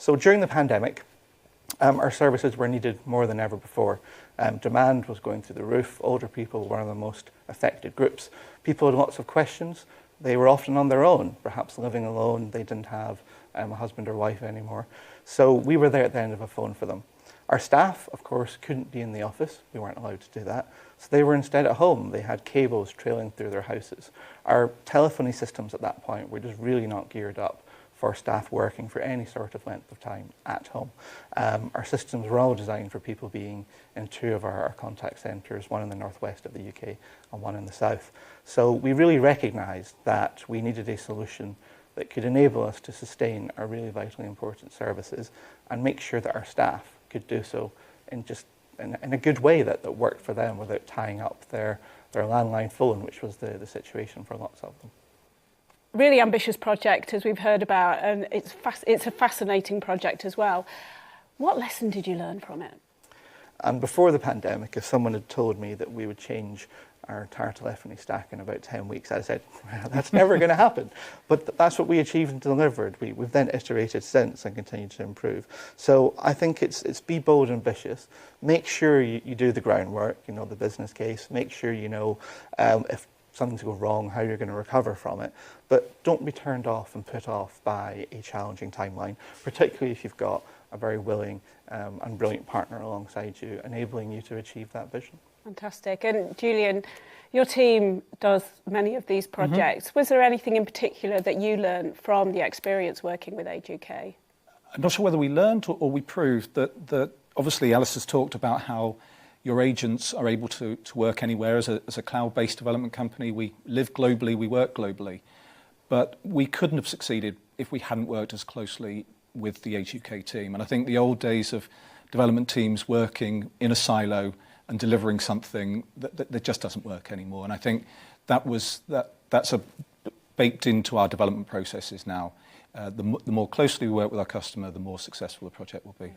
So during the pandemic, our services were needed more than ever before. Demand was going through the roof. Older people were one of the most affected groups. People had lots of questions. They were often on their own, perhaps living alone. They didn't have a husband or wife anymore. So we were there at the end of a phone for them. Our staff, of course, couldn't be in the office. We weren't allowed to do that. So they were instead at home. They had cables trailing through their houses. Our telephony systems at that point were just really not geared up for staff working for any sort of length of time at home. Our systems were all designed for people being in two of our contact centres, one in the northwest of the UK and one in the south. So we really recognised that we needed a solution that could enable us to sustain our really vitally important services and make sure that our staff could do so in a good way that worked for them without tying up their landline phone, which was the situation for lots of them. Really ambitious project, as we've heard about, and it's a fascinating project as well. What lesson did you learn from it? And before the pandemic, if someone had told me that we would change our entire telephony stack in about 10 weeks, I said, well, that's never going to happen. But that's what we achieved and delivered. We've then iterated since and continued to improve. So I think it's be bold and ambitious. Make sure you do the groundwork, you know, the business case. Make sure you know if something's go wrong, how you're going to recover from it. But don't be turned off and put off by a challenging timeline, particularly if you've got a very willing and brilliant partner alongside you, enabling you to achieve that vision. Fantastic. And Julian, your team does many of these projects. Mm-hmm. Was there anything in particular that you learned from the experience working with Age UK? I'm not sure whether we learned or we proved that obviously Alice has talked about how your agents are able to work anywhere as a cloud-based development company. We live globally, we work globally. But we couldn't have succeeded if we hadn't worked as closely with the Age UK team. And I think the old days of development teams working in a silo and delivering something that just doesn't work anymore. And I think that's baked into our development processes now. The more closely we work with our customer, the more successful the project will be.